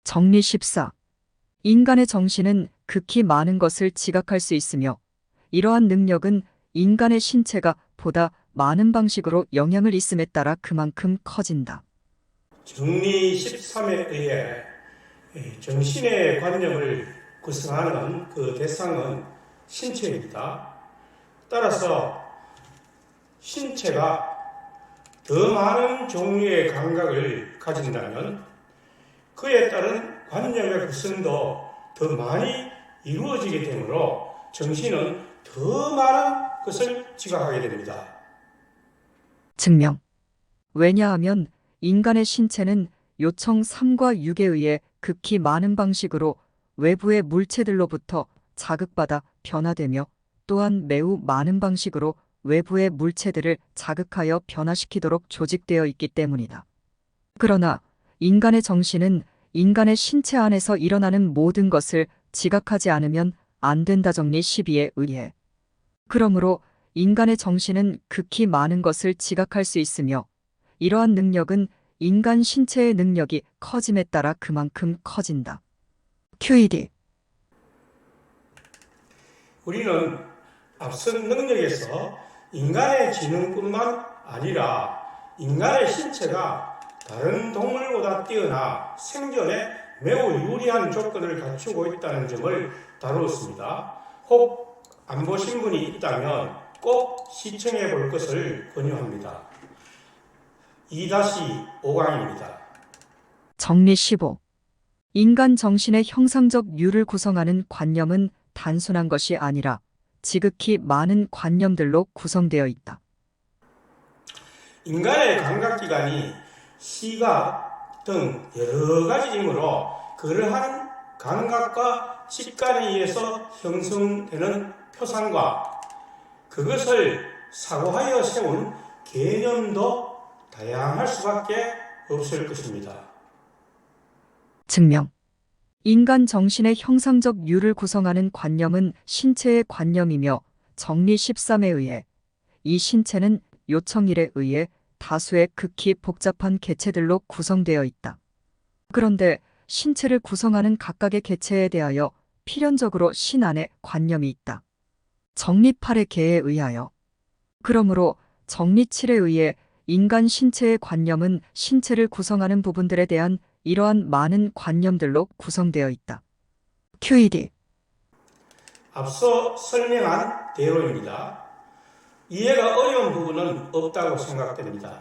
정리 14. 인간의 정신은 극히 많은 것을 지각할 수 있으며 이러한 능력은 인간의 신체가 보다 많은 방식으로 영향을 있음에 따라 그만큼 커진다. 정리 13에 의해 정신의 관념을 구성하는 그 대상은 신체입니다. 따라서 신체가 더 많은 종류의 감각을 가진다면 그에 따른 관념의 구성도 더 많이 이루어지게 되므로 정신은 더 많은 것을 지각하게 됩니다. 증명. 왜냐하면 인간의 신체는 요청 3과 6에 의해 극히 많은 방식으로 외부의 물체들로부터 자극받아 변화되며 또한 매우 많은 방식으로 외부의 물체들을 자극하여 변화시키도록 조직되어 있기 때문이다. 그러나 인간의 정신은 인간의 신체 안에서 일어나는 모든 것을 지각하지 않으면 안 된다. 정리 12에 의해. 그러므로 인간의 정신은 극히 많은 것을 지각할 수 있으며 이러한 능력은 인간 신체의 능력이 커짐에 따라 그만큼 커진다. QED. 우리는 앞선 능력에서 인간의 지능뿐만 아니라 인간의 신체가 다른 동물보다 뛰어나 생존에 매우 유리한 조건을 갖추고 있다는 점을 다루었습니다. 혹 안 보신 분이 있다면 꼭 시청해 볼 것을 권유합니다. 2-5강입니다. 정리 15. 인간 정신의 형상적 유를 구성하는 관념은 단순한 것이 아니라 지극히 많은 관념들로 구성되어 있다. 인간의 감각기관이 시각 등 여러 가지이므로 그러한 감각과 직관에 의해서 형성되는 표상과 그것을 사고하여 세운 개념도 다양할 수밖에 없을 것입니다. 증명. 인간 정신의 형상적 유를 구성하는 관념은 신체의 관념이며 정리 13에 의해 이 신체는 요청 1에 의해 다수의 극히 복잡한 개체들로 구성되어 있다. 그런데 신체를 구성하는 각각의 개체에 대하여 필연적으로 신 안에 관념이 있다. 정리 8의 개에 의하여. 그러므로 정리 7에 의해 인간 신체의 관념은 신체를 구성하는 부분들에 대한 이러한 많은 관념들로 구성되어 있다. QED. 앞서 설명한 대로입니다. 이해가 어려운 부분은 없다고 생각됩니다.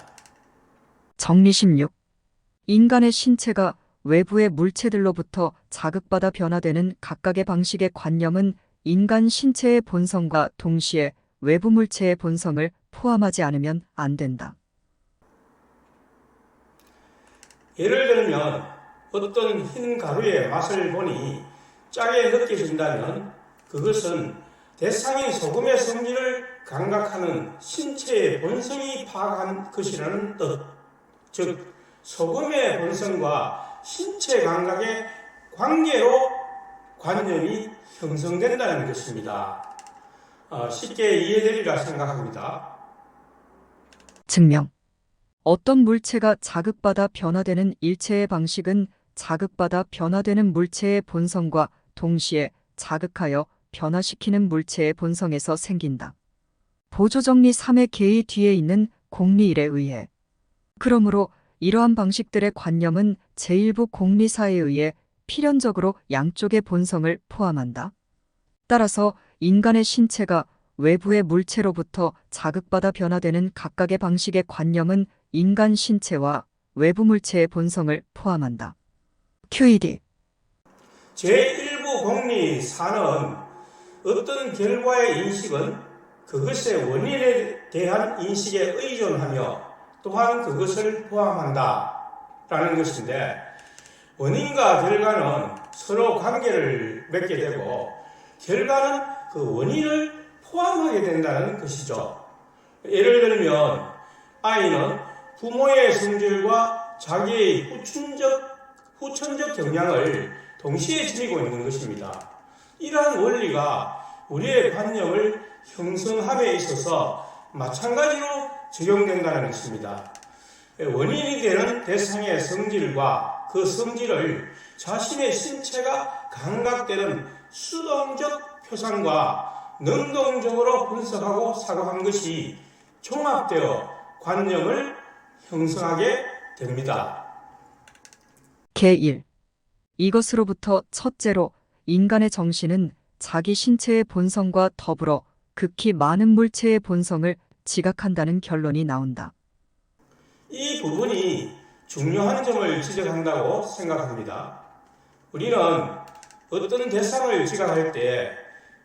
정리 16. 인간의 신체가 외부의 물체들로부터 자극받아 변화되는 각각의 방식의 관념은 인간 신체의 본성과 동시에 외부 물체의 본성을 포함하지 않으면 안 된다. 예를 들면 어떤 흰 가루의 맛을 보니 짜게 느껴진다면 그것은 대상인 소금의 성질을 감각하는 신체의 본성이 파악한 것이라는 뜻. 즉 소금의 본성과 신체 감각의 관계로 관념이 형성된다는 것입니다. 쉽게 이해되리라 생각합니다. 증명. 어떤 물체가 자극받아 변화되는 일체의 방식은 자극받아 변화되는 물체의 본성과 동시에 자극하여 변화시키는 물체의 본성에서 생긴다. 보조정리 3의 개의 뒤에 있는 공리 1에 의해. 그러므로 이러한 방식들의 관념은 제1부 공리 4에 의해 필연적으로 양쪽의 본성을 포함한다. 따라서 인간의 신체가 외부의 물체로부터 자극받아 변화되는 각각의 방식의 관념은 인간 신체와 외부 물체의 본성을 포함한다. QED. 제1부 공리 4는 어떤 결과의 인식은 그것의 원인에 대한 인식에 의존하며 또한 그것을 포함한다 라는 것인데 원인과 결과는 서로 관계를 맺게 되고 결과는 그 원인을 포함하게 된다는 것이죠. 예를 들면 아이는 부모의 성질과 자기의 후천적 경향을 동시에 지니고 있는 것입니다. 이러한 원리가 우리의 관념을 형성함에 있어서 마찬가지로 적용된다는 것입니다. 원인이 되는 대상의 성질과 그 성질을 자신의 신체가 감각되는 수동적 표상과 능동적으로 분석하고 사고한 것이 종합되어 관념을 형성하게 됩니다. 개1. 이것으로부터 첫째로 인간의 정신은 자기 신체의 본성과 더불어 극히 많은 물체의 본성을 지각한다는 결론이 나온다. 이 부분이 중요한 점을 지적한다고 생각합니다. 우리는 어떤 대상을 지각할 때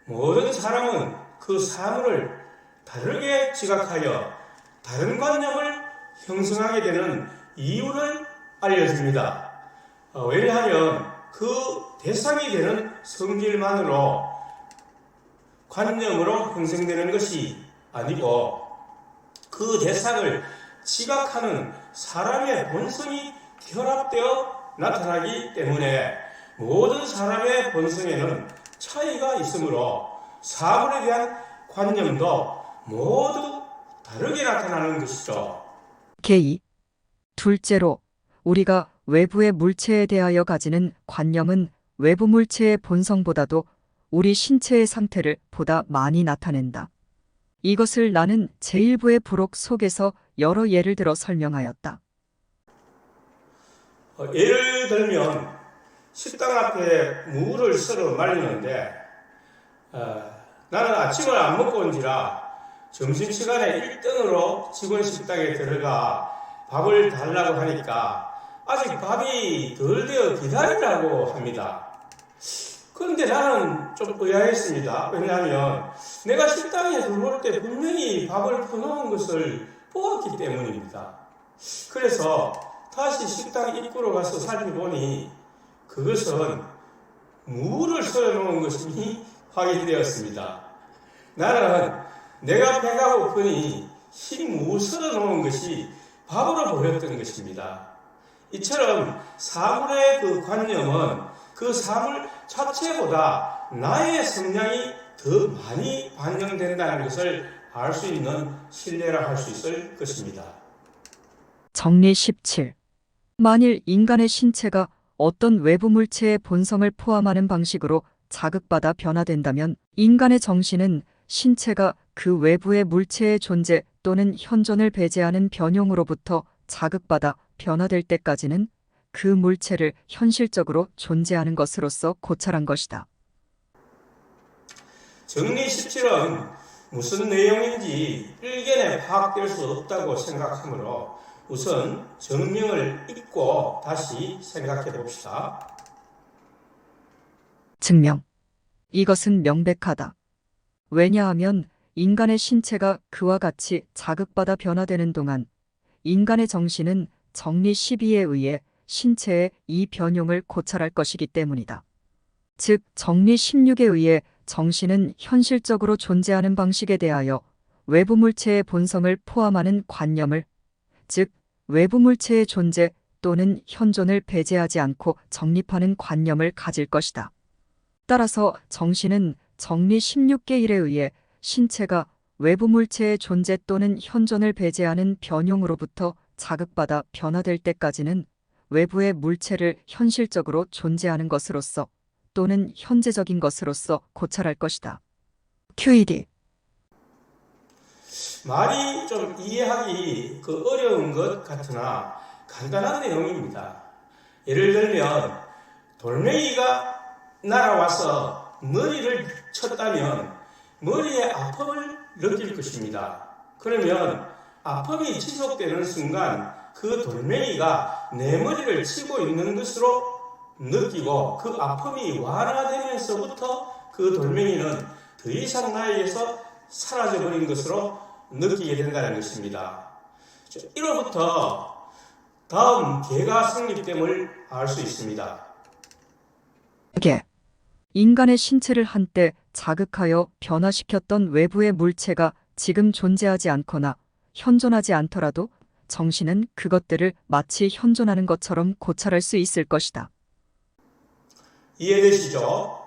모든 사람은 그 사물을 다르게 지각하여 다른 관념을 형성하게 되는 이유를 알려줍니다. 왜냐하면 그 대상이 되는 성질만으로 관념으로 형성되는 것이 아니고 그 대상을 지각하는 사람의 본성이 결합되어 나타나기 때문에 모든 사람의 본성에는 차이가 있으므로 사물에 대한 관념도 모두 다르게 나타나는 것이죠. 개2. 둘째로 우리가 외부의 물체에 대하여 가지는 관념은 외부 물체의 본성보다도 우리 신체의 상태를 보다 많이 나타낸다. 이것을 나는 제1부의 부록 속에서 여러 예를 들어 설명하였다. 예를 들면 식당 앞에 무를 썰어 말리는데 나는 아침을 안 먹고 온지라 점심시간에 1등으로 직원 식당에 들어가 밥을 달라고 하니까 아직 밥이 덜 되어 기다리라고 합니다. 그런데 나는 좀 의아했습니다. 왜냐하면 내가 식당에 들어올 때 분명히 밥을 퍼놓은 것을 보았기 때문입니다. 그래서 다시 식당 입구로 가서 살펴보니 그것은 무를 썰어 놓은 것이 확인되었습니다. 나는 내가 배가 고프니 흰 무 썰어 놓은 것이 밥으로 보였던 것입니다. 이처럼 사물의 그 관념은 그 사물 자체보다 나의 성향이 더 많이 반영된다는 것을 알 수 있는 신뢰라 할 수 있을 것입니다. 정리 17. 만일 인간의 신체가 어떤 외부 물체의 본성을 포함하는 방식으로 자극받아 변화된다면 인간의 정신은 신체가 그 외부의 물체의 존재 또는 현존을 배제하는 변용으로부터 자극받아 변화될 때까지는 그 물체를 현실적으로 존재하는 것으로서 고찰한 것이다. 정리 17은 무슨 내용인지 일견에 파악될 수 없다고 생각하므로 우선 정명을 읽고 다시 생각해 봅시다. 증명. 이것은 명백하다. 왜냐하면 인간의 신체가 그와 같이 자극받아 변화되는 동안 인간의 정신은 정리 12에 의해 신체의 이 변용을 고찰할 것이기 때문이다. 즉 정리 16에 의해 정신은 현실적으로 존재하는 방식에 대하여 외부 물체의 본성을 포함하는 관념을, 즉 외부 물체의 존재 또는 현존을 배제하지 않고 정립하는 관념을 가질 것이다. 따라서 정신은 정리 16개 1에 의해 신체가 외부 물체의 존재 또는 현존을 배제하는 변용으로부터 자극받아 변화될 때까지는 외부의 물체를 현실적으로 존재하는 것으로서 또는 현재적인 것으로서 고찰할 것이다. QED. 말이 좀 이해하기 어려운 것 같으나 간단한 내용입니다. 예를 들면 돌멩이가 날아와서 머리를 쳤다면 머리의 아픔을 느낄 것입니다. 그러면 아픔이 지속되는 순간 그 돌멩이가 내 머리를 치고 있는 것으로 느끼고 그 아픔이 완화되면서부터 그 돌멩이는 더 이상 나에게서 사라져버린 것으로 느끼게 된다는 것입니다. 이로부터 다음 개가 성립됨을 알 수 있습니다. 개. 인간의 신체를 한때 자극하여 변화시켰던 외부의 물체가 지금 존재하지 않거나 현존하지 않더라도 정신은 그것들을 마치 현존하는 것처럼 고찰할 수 있을 것이다. 이해되시죠?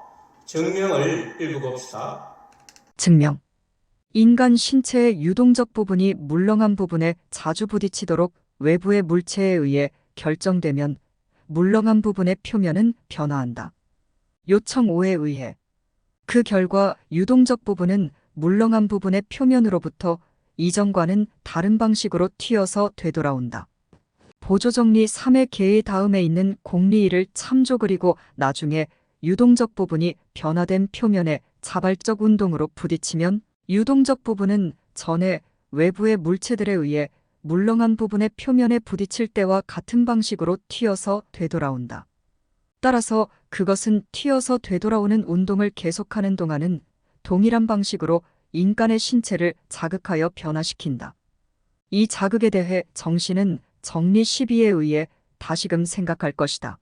정명을 읽어봅시다. 증명. 인간 신체의 유동적 부분이 물렁한 부분에 자주 부딪히도록 외부의 물체에 의해 결정되면 물렁한 부분의 표면은 변화한다. 요청 5에 의해 그 결과 유동적 부분은 물렁한 부분의 표면으로부터 이전과는 다른 방식으로 튀어서 되돌아온다. 보조정리 3의 개의 다음에 있는 공리 1을 참조 그리고 나중에 유동적 부분이 변화된 표면에 자발적 운동으로 부딪히면 유동적 부분은 전에 외부의 물체들에 의해 물렁한 부분의 표면에 부딪힐 때와 같은 방식으로 튀어서 되돌아온다. 따라서 그것은 튀어서 되돌아오는 운동을 계속하는 동안은 동일한 방식으로 인간의 신체를 자극하여 변화시킨다. 이 자극에 대해 정신은 정리 12에 의해 다시금 생각할 것이다.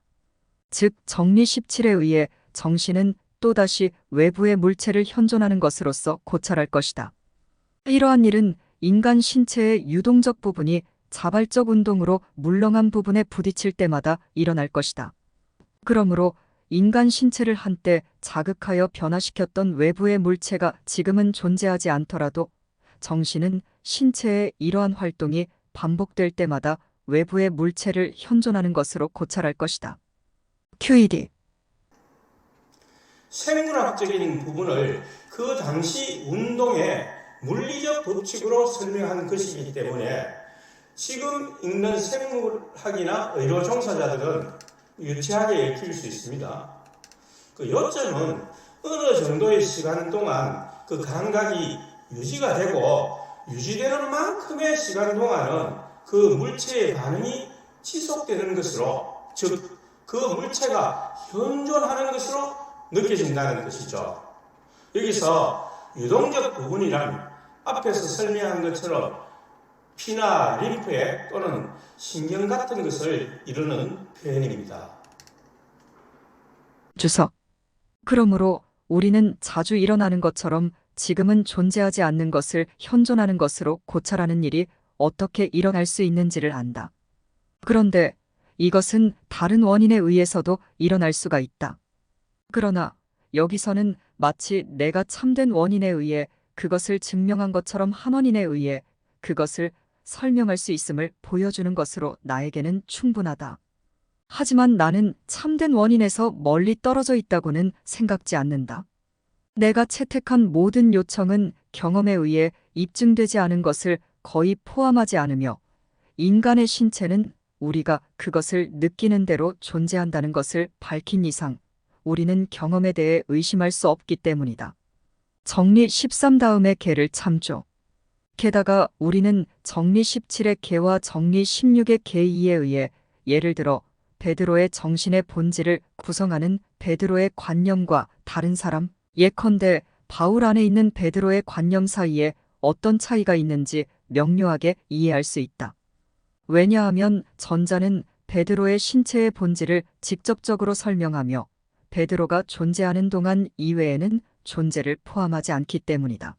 즉 정리 17에 의해 정신은 또다시 외부의 물체를 현존하는 것으로서 고찰할 것이다. 이러한 일은 인간 신체의 유동적 부분이 자발적 운동으로 물렁한 부분에 부딪힐 때마다 일어날 것이다. 그러므로 인간 신체를 한때 자극하여 변화시켰던 외부의 물체가 지금은 존재하지 않더라도 정신은 신체의 이러한 활동이 반복될 때마다 외부의 물체를 현존하는 것으로 고찰할 것이다. QED 생물학적인 부분을 그 당시 운동의 물리적 법칙으로 설명한 것이기 때문에 지금 읽는 생물학이나 의료 종사자들은 유치하게 읽힐 수 있습니다. 그 요점은 어느 정도의 시간 동안 그 감각이 유지가 되고 유지되는 만큼의 시간 동안은 그 물체의 반응이 지속되는 것으로, 즉 그 물체가 현존하는 것으로 느껴진다는 것이죠. 여기서 유동적 부분이란 앞에서 설명한 것처럼 피나 림프에 또는 신경 같은 것을 이루는 표현입니다. 주석. 그러므로 우리는 자주 일어나는 것처럼 지금은 존재하지 않는 것을 현존하는 것으로 고찰하는 일이 어떻게 일어날 수 있는지를 안다. 그런데 이것은 다른 원인에 의해서도 일어날 수가 있다. 그러나 여기서는 마치 내가 참된 원인에 의해 그것을 증명한 것처럼 한 원인에 의해 그것을 설명할 수 있음을 보여주는 것으로 나에게는 충분하다. 하지만 나는 참된 원인에서 멀리 떨어져 있다고는 생각지 않는다. 내가 채택한 모든 요청은 경험에 의해 입증되지 않은 것을 거의 포함하지 않으며 인간의 신체는 우리가 그것을 느끼는 대로 존재한다는 것을 밝힌 이상 우리는 경험에 대해 의심할 수 없기 때문이다. 정리 13 다음의 개를 참조. 게다가 우리는 정리 17의 개와 정리 16의 개 2에 의해 예를 들어 베드로의 정신의 본질을 구성하는 베드로의 관념과 다른 사람, 예컨대 바울 안에 있는 베드로의 관념 사이에 어떤 차이가 있는지 명료하게 이해할 수 있다. 왜냐하면 전자는 베드로의 신체의 본질을 직접적으로 설명하며 베드로가 존재하는 동안 이외에는 존재를 포함하지 않기 때문이다.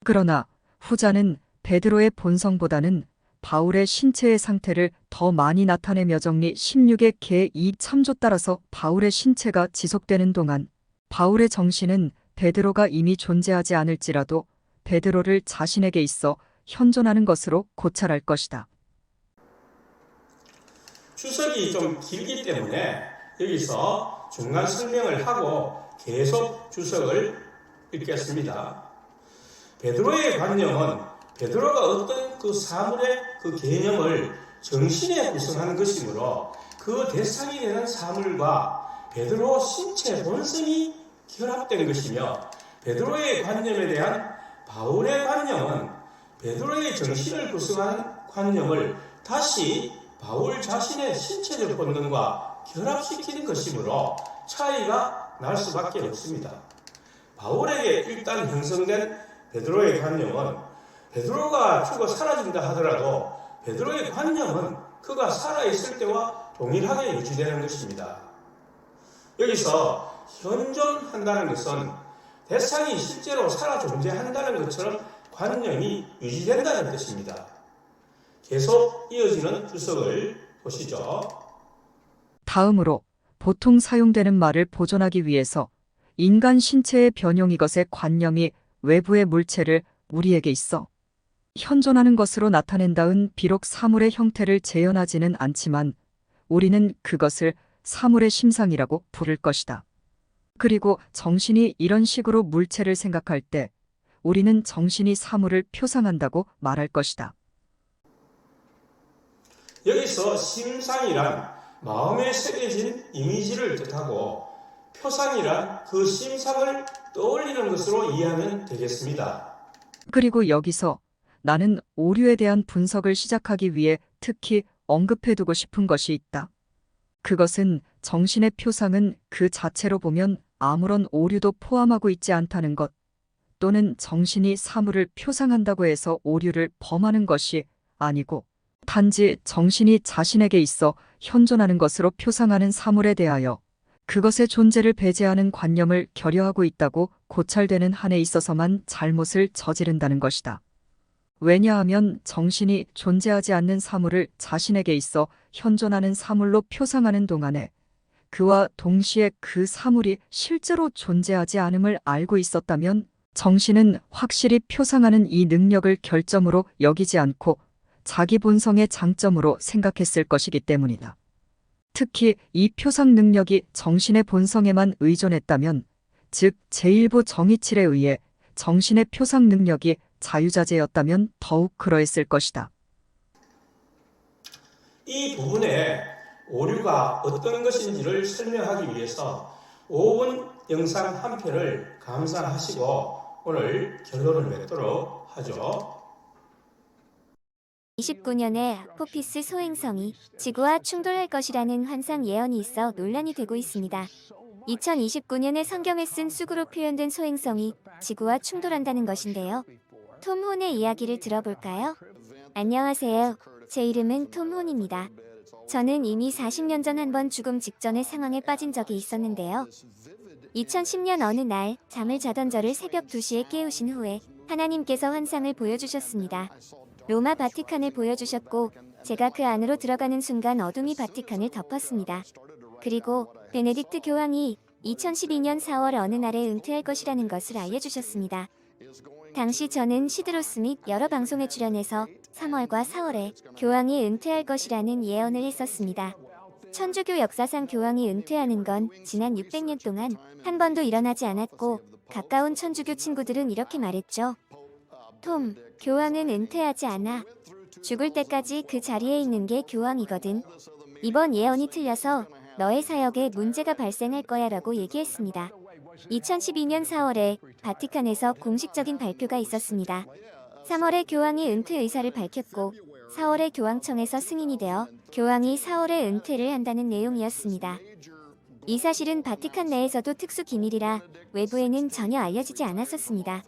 그러나 후자는 베드로의 본성보다는 바울의 신체의 상태를 더 많이 나타내며 정리 16의 개 2 참조 따라서 바울의 신체가 지속되는 동안 바울의 정신은 베드로가 이미 존재하지 않을지라도 베드로를 자신에게 있어 현존하는 것으로 고찰할 것이다. 주석이 좀 길기 때문에 여기서 중간 설명을 하고 계속 주석을 읽겠습니다. 베드로의 관념은 베드로가 어떤 그 사물의 그 개념을 정신에 구성하는 것이므로 그 대상이 되는 사물과 베드로 신체 본성이 결합된 것이며 베드로의 관념에 대한 바울의 관념은 베드로의 정신을 구성하는 관념을 다시 바울 자신의 신체적 본능과 결합시키는 것이므로 차이가 날 수밖에 없습니다. 바울에게 일단 형성된 베드로의 관념은 베드로가 죽어 사라진다 하더라도 베드로의 관념은 그가 살아있을 때와 동일하게 유지되는 것입니다. 여기서 현존한다는 것은 대상이 실제로 살아 존재한다는 것처럼 관념이 유지된다는 뜻입니다. 계속 이어지는 주석을 보시죠. 다음으로 보통 사용되는 말을 보존하기 위해서 인간 신체의 변형 이것의 관념이 외부의 물체를 우리에게 있어 현존하는 것으로 나타낸다은 비록 사물의 형태를 재현하지는 않지만 우리는 그것을 사물의 심상이라고 부를 것이다. 그리고 정신이 이런 식으로 물체를 생각할 때 우리는 정신이 사물을 표상한다고 말할 것이다. 여기서 심상이란 마음에 새겨진 이미지를 뜻하고 표상이란 그 심상을 떠올리는 것으로 이해하면 되겠습니다. 그리고 여기서 나는 오류에 대한 분석을 시작하기 위해 특히 언급해두고 싶은 것이 있다. 그것은 정신의 표상은 그 자체로 보면 아무런 오류도 포함하고 있지 않다는 것, 또는 정신이 사물을 표상한다고 해서 오류를 범하는 것이 아니고 단지 정신이 자신에게 있어 현존하는 것으로 표상하는 사물에 대하여 그것의 존재를 배제하는 관념을 결여하고 있다고 고찰되는 한에 있어서만 잘못을 저지른다는 것이다. 왜냐하면 정신이 존재하지 않는 사물을 자신에게 있어 현존하는 사물로 표상하는 동안에 그와 동시에 그 사물이 실제로 존재하지 않음을 알고 있었다면 정신은 확실히 표상하는 이 능력을 결점으로 여기지 않고 자기 본성의 장점으로 생각했을 것이기 때문이다. 특히 이 표상 능력이 정신의 본성에만 의존했다면, 즉 제1부 정의칠에 의해 정신의 표상 능력이 자유자재였다면 더욱 그러했을 것이다. 이 부분에 오류가 어떤 것인지를 설명하기 위해서 5분 영상 한 편을 감상하시고 오늘 결론을 맺도록 하죠. 29년에 아포피스 소행성이 지구와 충돌할 것이라는 환상 예언이 있어 논란이 되고 있습니다. 2029년에 성경에 쓴 쑥으로 표현된 소행성이 지구와 충돌한다는 것인데요. 톰 혼의 이야기를 들어볼까요? 안녕하세요. 제 이름은 톰 혼입니다. 저는 이미 40년 전 한 번 죽음 직전의 상황에 빠진 적이 있었는데요. 2010년 어느 날 잠을 자던 저를 새벽 2시에 깨우신 후에 하나님께서 환상을 보여주셨습니다. 로마 바티칸을 보여주셨고 제가 그 안으로 들어가는 순간 어둠이 바티칸을 덮었습니다. 그리고 베네딕트 교황이 2012년 4월 어느 날에 은퇴할 것이라는 것을 알려주셨습니다. 당시 저는 시드로스 및 여러 방송에 출연해서 3월과 4월에 교황이 은퇴할 것이라는 예언을 했었습니다. 천주교 역사상 교황이 은퇴하는 건 지난 600년 동안 한 번도 일어나지 않았고 가까운 천주교 친구들은 이렇게 말했죠. 톰, 교황은 은퇴하지 않아. 죽을 때까지 그 자리에 있는 게 교황이거든. 이번 예언이 틀려서 너의 사역에 문제가 발생할 거야 라고 얘기했습니다. 2012년 4월에 바티칸에서 공식적인 발표가 있었습니다. 3월에 교황이 은퇴 의사를 밝혔고 4월에 교황청에서 승인이 되어 교황이 4월에 은퇴를 한다는 내용이었습니다. 이 사실은 바티칸 내에서도 특수 기밀이라 외부에는 전혀 알려지지 않았었습니다.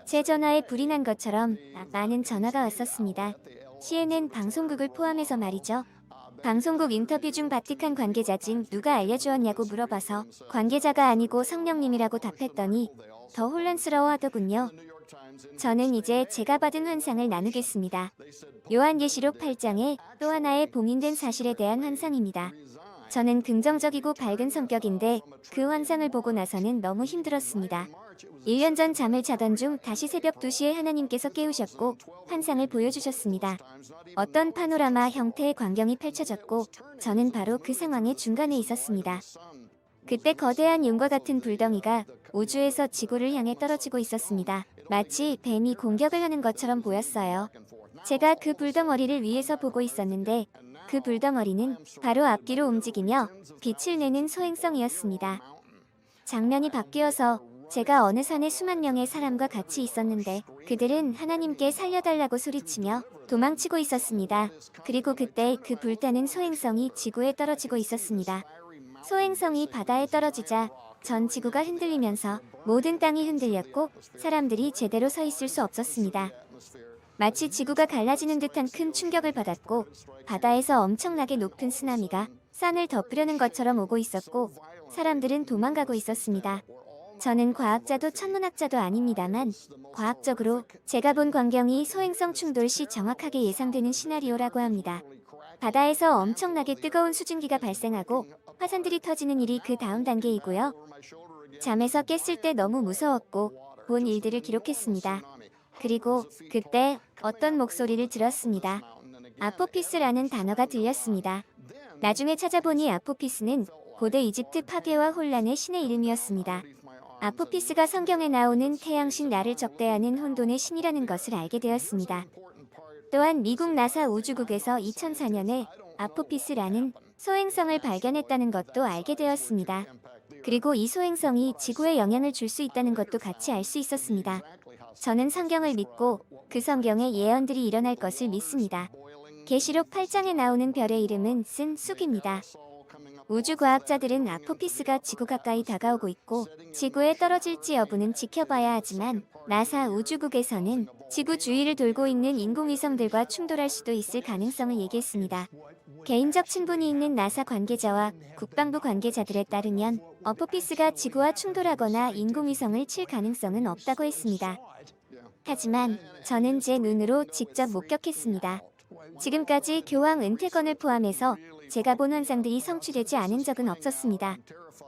제 전화에 불이 난 것처럼 많은 전화가 왔었습니다. CNN 방송국을 포함해서 말이죠. 방송국 인터뷰 중 바티칸 관계자 중 누가 알려주었냐고 물어봐서 관계자가 아니고 성령님이라고 답했더니 더 혼란스러워 하더군요. 저는 이제 제가 받은 환상을 나누겠습니다. 요한계시록 8장에 또 하나의 봉인된 사실에 대한 환상입니다. 저는 긍정적이고 밝은 성격인데 그 환상을 보고 나서는 너무 힘들었습니다. 1년 전 잠을 자던 중 다시 새벽 2시에 하나님께서 깨우셨고 환상을 보여주셨습니다. 어떤 파노라마 형태의 광경이 펼쳐졌고 저는 바로 그 상황의 중간에 있었습니다. 그때 거대한 용과 같은 불덩이가 우주에서 지구를 향해 떨어지고 있었습니다. 마치 뱀이 공격을 하는 것처럼 보였어요. 제가 그 불덩어리를 위에서 보고 있었는데 그 불덩어리는 바로 앞뒤로 움직이며 빛을 내는 소행성이었습니다. 장면이 바뀌어서 제가 어느 산에 수만 명의 사람과 같이 있었는데 그들은 하나님께 살려달라고 소리치며 도망치고 있었습니다. 그리고 그때 그 불타는 소행성이 지구에 떨어지고 있었습니다. 소행성이 바다에 떨어지자 전 지구가 흔들리면서 모든 땅이 흔들렸고 사람들이 제대로 서 있을 수 없었습니다. 마치 지구가 갈라지는 듯한 큰 충격을 받았고 바다에서 엄청나게 높은 쓰나미가 산을 덮으려는 것처럼 오고 있었고 사람들은 도망가고 있었습니다. 저는 과학자도 천문학자도 아닙니다만 과학적으로 제가 본 광경이 소행성 충돌 시 정확하게 예상되는 시나리오라고 합니다. 바다에서 엄청나게 뜨거운 수증기가 발생하고 화산들이 터지는 일이 그 다음 단계이고요. 잠에서 깼을 때 너무 무서웠고 본 일들을 기록했습니다. 그리고 그때 어떤 목소리를 들었습니다. 아포피스라는 단어가 들렸습니다. 나중에 찾아보니 아포피스는 고대 이집트 파괴와 혼란의 신의 이름이었습니다. 아포피스가 성경에 나오는 태양신 나를 적대하는 혼돈의 신이라는 것을 알게 되었습니다. 또한 미국 나사 우주국에서 2004년에 아포피스라는 소행성을 발견했다는 것도 알게 되었습니다. 그리고 이 소행성이 지구에 영향을 줄 수 있다는 것도 같이 알 수 있었습니다. 저는 성경을 믿고 그 성경의 예언들이 일어날 것을 믿습니다. 계시록 8장에 나오는 별의 이름은 쓴 쑥입니다. 우주과학자들은 아포피스가 지구 가까이 다가오고 있고 지구에 떨어질지 여부는 지켜봐야 하지만 나사 우주국에서는 지구 주위를 돌고 있는 인공위성들과 충돌할 수도 있을 가능성을 얘기했습니다. 개인적 친분이 있는 나사 관계자와 국방부 관계자들에 따르면 아포피스가 지구와 충돌하거나 인공위성을 칠 가능성은 없다고 했습니다. 하지만 저는 제 눈으로 직접 목격했습니다. 지금까지 교황 은퇴건을 포함해서 제가 본 환상들이 성취되지 않은 적은 없었습니다.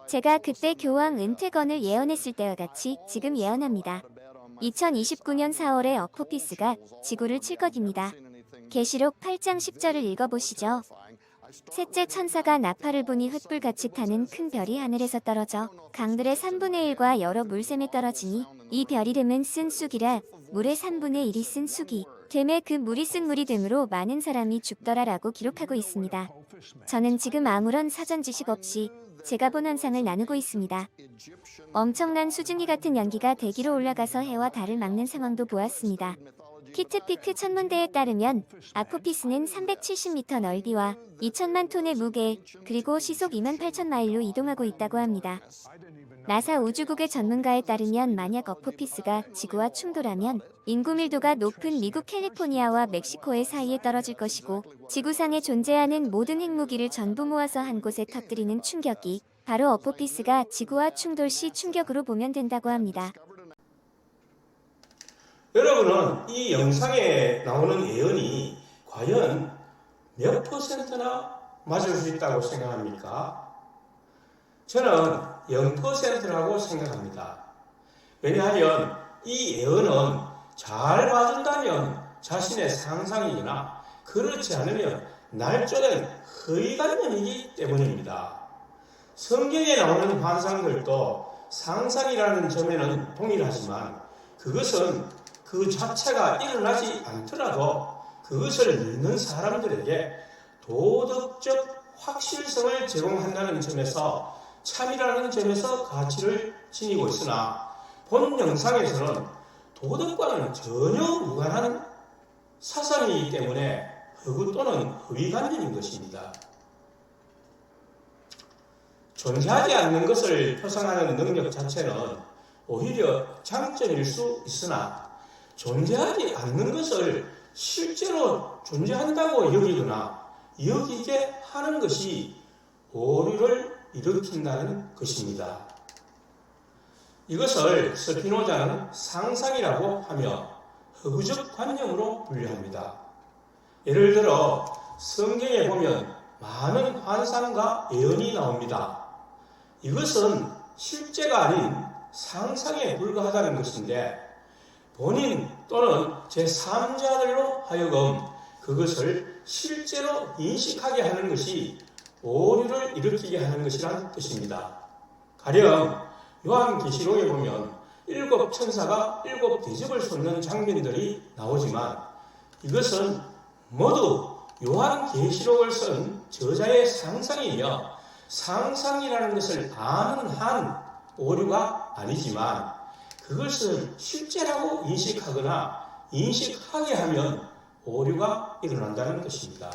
제가 그때 교황 은퇴건을 예언했을 때와 같이 지금 예언합니다. 2029년 4월에 아포피스가 지구를 칠 것입니다. 계시록 8장 10절을 읽어보시죠. 셋째 천사가 나팔을 부니 횃불같이 타는 큰 별이 하늘에서 떨어져 강들의 3분의 1과 여러 물샘에 떨어지니 이 별 이름은 쓴 쑥이라 물의 3분의 1이 쓴 쑥이 됨에 그 물이 쓴 물이 되므로 많은 사람이 죽더라라고 기록하고 있습니다. 저는 지금 아무런 사전 지식 없이 제가 본 환상을 나누고 있습니다. 엄청난 수증기 같은 연기가 대기로 올라가서 해와 달을 막는 상황도 보았습니다. 키트피크 천문대에 따르면 아포피스는 370m 넓이와 2천만 톤의 무게 그리고 시속 28,000마일로 이동하고 있다고 합니다. 나사 우주국의 전문가에 따르면 만약 아포피스가 지구와 충돌하면 인구 밀도가 높은 미국 캘리포니아와 멕시코의 사이에 떨어질 것이고 지구상에 존재하는 모든 핵무기를 전부 모아서 한 곳에 터뜨리는 충격이 바로 아포피스가 지구와 충돌 시 충격으로 보면 된다고 합니다. 여러분은 이 영상에 나오는 예언이 과연 몇 %나 맞을 수 있다고 생각합니까? 저는 0%라고 생각합니다. 왜냐하면 이 예언은 잘 봐준다면 자신의 상상이거나 그렇지 않으면 날조된 허위관념이기 때문입니다. 성경에 나오는 환상들도 상상이라는 점에는 동일하지만 그것은 그 자체가 일어나지 않더라도 그것을 믿는 사람들에게 도덕적 확실성을 제공한다는 점에서 참이라는 점에서 가치를 지니고 있으나 본 영상에서는 도덕과는 전혀 무관한 사상이기 때문에 허구 또는 허위관념인 것입니다. 존재하지 않는 것을 표상하는 능력 자체는 오히려 장점일 수 있으나 존재하지 않는 것을 실제로 존재한다고 여기거나 여기게 하는 것이 오류를 일으킨다는 것입니다. 이것을 스피노자는 상상이라고 하며 허구적 관념으로 분류합니다. 예를 들어 성경에 보면 많은 환상과 예언이 나옵니다. 이것은 실제가 아닌 상상에 불과하다는 것인데 본인 또는 제3자들로 하여금 그것을 실제로 인식하게 하는 것이 오류를 일으키게 하는 것이란 뜻입니다. 가령 요한계시록에 보면 7 천사가 7 대접을 쏟는 장면들이 나오지만 이것은 모두 요한계시록을 쓴 저자의 상상이며 상상이라는 것을 아는 한 오류가 아니지만 그것을 실제라고 인식하거나 인식하게 하면 오류가 일어난다는 것입니다.